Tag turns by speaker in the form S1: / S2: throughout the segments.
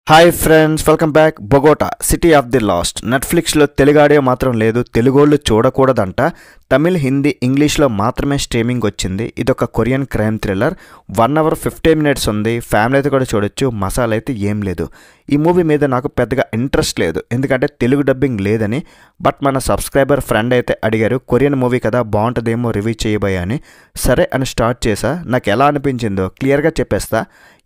S1: Hi friends, welcome back. Bogota city of the last నెట్ఫ్లిక్స్లో Telugu audio మాత్రం లేదు. తెలుగోళ్ళు చూడకూడదంట. తమిళ్, హిందీ, ఇంగ్లీష్లో మాత్రమే స్ట్రీమింగ్ వచ్చింది. ఇదొక Korean crime thriller. 1 hour 50 minutes ఉంది. ఫ్యామిలీ అయితే కూడా చూడొచ్చు. మసాలా అయితే ఏం లేదు. ఈ మూవీ మీద నాకు పెద్దగా ఇంట్రెస్ట్ లేదు, ఎందుకంటే తెలుగు డబ్బింగ్ లేదని. బట్ మన సబ్స్క్రైబర్ ఫ్రెండ్ అయితే అడిగారు, కొరియన్ మూవీ కదా బాగుంటుందేమో రివ్యూ చేయబోయా అని. సరే అని స్టార్ట్ చేసా. నాకు ఎలా అనిపించిందో క్లియర్గా చెప్పేస్తా.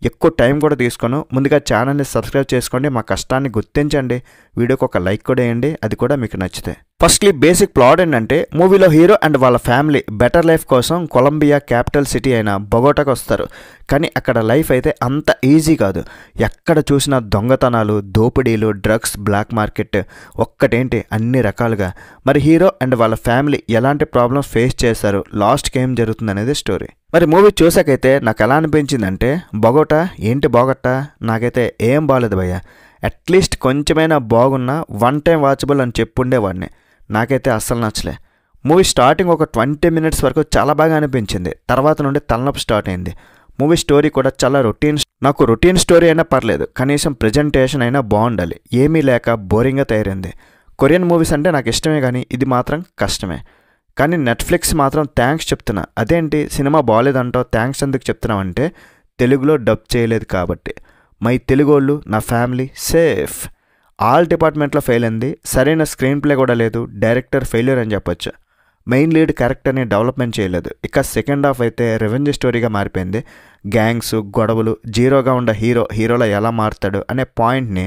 S1: ఎక్కువ టైం కూడా తీసుకోను. ముందుగా ఛానల్ని సబ్స్క్రైబ్ చేసుకోండి, మా కష్టాన్ని గుర్తించండి, వీడియోకి ఒక లైక్ కూడా వేయండి, అది కూడా మీకు నచ్చితే. ఫస్ట్లీ బేసిక్ ప్లాట్ ఏంటంటే, మూవీలో హీరో అండ్ వాళ్ళ ఫ్యామిలీ బెటర్ లైఫ్ కోసం కొలంబియా క్యాపిటల్ సిటీ అయిన బొగోటాకు వస్తారు. కానీ అక్కడ లైఫ్ అయితే అంత ఈజీ కాదు. ఎక్కడ చూసినా దొంగతనాలు, దోపిడీలు, డ్రగ్స్, బ్లాక్ మార్కెట్, ఒక్కటేంటి అన్ని రకాలుగా. మరి హీరో అండ్ వాళ్ళ ఫ్యామిలీ ఎలాంటి ప్రాబ్లమ్స్ ఫేస్ చేస్తారు, లాస్ట్కి ఏం జరుగుతుంది అనేది స్టోరీ. మరి మూవీ చూసాకైతే నాకు ఎలా అనిపించిందంటే, బొగోటా ఏంటి బాగొట్టా, నాకైతే ఏం బాగలేదు భయ్య. అట్లీస్ట్ కొంచెమైనా బాగున్నా 1 time వాచబుల్ అని చెప్పుండేవాడిని. నాకైతే అస్సలు నచ్చలే. మూవీ స్టార్టింగ్ ఒక 20 minutes వరకు చాలా బాగా అనిపించింది. తర్వాత నుండి తలనొప్పి స్టార్ట్ అయింది. మూవీ స్టోరీ కూడా చాలా నాకు రొటీన్ స్టోరీ అయినా పర్లేదు, కనీసం ప్రజెంటేషన్ అయినా బాగుండాలి. ఏమీ లేక బోరింగ్గా తయారైంది. కొరియన్ మూవీస్ అంటే నాకు ఇష్టమే, కానీ ఇది మాత్రం కష్టమే. కానీ నెట్ఫ్లిక్స్ మాత్రం థ్యాంక్స్ చెప్తున్నా. అదేంటి సినిమా బాగాలేదంటావు, థ్యాంక్స్ ఎందుకు చెప్తున్నావు అంటే, తెలుగులో డబ్ చేయలేదు కాబట్టి. మై తెలుగోళ్ళు, నా ఫ్యామిలీ సేఫ్. ఆల్ డిపార్ట్మెంట్లో ఫెయిల్ అయింది. సరైన స్క్రీన్ ప్లే కూడా లేదు. డైరెక్టర్ ఫెయిల్యూర్ అని చెప్పొచ్చు. మెయిన్ లీడ్ క్యారెక్టర్ని డెవలప్మెంట్ చేయలేదు. ఇక సెకండ్ హాఫ్ అయితే రెవెంజ్ స్టోరీగా మారిపోయింది. గ్యాంగ్స్, గొడవలు, జీరోగా ఉన్న హీరోలో ఎలా మారుతాడు అనే పాయింట్ని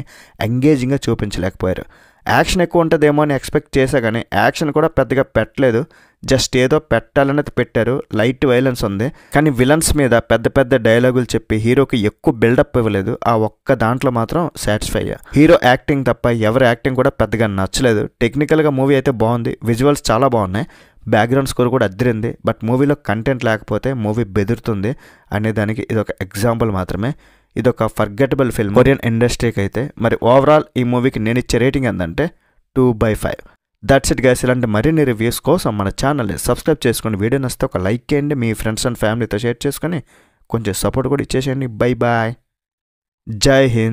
S1: ఎంగేజింగ్గా చూపించలేకపోయారు. యాక్షన్ ఎక్కువ ఉంటుందేమో అని ఎక్స్పెక్ట్ చేశా, కానీ యాక్షన్ కూడా పెద్దగా పెట్టలేదు. జస్ట్ ఏదో పెట్టాలనేది పెట్టారు. లైట్ వైలెన్స్ ఉంది, కానీ విలన్స్ మీద పెద్ద పెద్ద డైలాగులు చెప్పి హీరోకి ఎక్కువ బిల్డప్ ఇవ్వలేదు. ఆ ఒక్క దాంట్లో మాత్రం సాటిస్ఫై అయ్యా. హీరో యాక్టింగ్ తప్ప ఎవరి యాక్టింగ్ కూడా పెద్దగా నచ్చలేదు. టెక్నికల్గా మూవీ అయితే బాగుంది, విజువల్స్ చాలా బాగున్నాయి, బ్యాక్గ్రౌండ్ స్కోర్ కూడా అద్దరింది. బట్ మూవీలో కంటెంట్ లేకపోతే మూవీ బెదురుతుంది అనే దానికి ఇదొక ఎగ్జాంపుల్ మాత్రమే. ఇదొక ఫర్గెటబుల్ ఫిల్మ్ కొరియన్ ఇండస్ట్రీకి అయితే. మరి ఓవరాల్ ఈ మూవీకి నేను ఇచ్చే రేటింగ్ ఏంటంటే 2/5. That's it guys. ఇలాంటి మరిన్ని రివ్యూస్ కోసం మన ఛానల్ని సబ్స్క్రైబ్ చేసుకొని, వీడియో నచ్చితే ఒక లైక్ చేయండి, మీ ఫ్రెండ్స్ అండ్ ఫ్యామిలీతో షేర్ చేసుకొని కొంచెం సపోర్ట్ కూడా ఇచ్చేసేయండి. బై బాయ్, జై హింద్.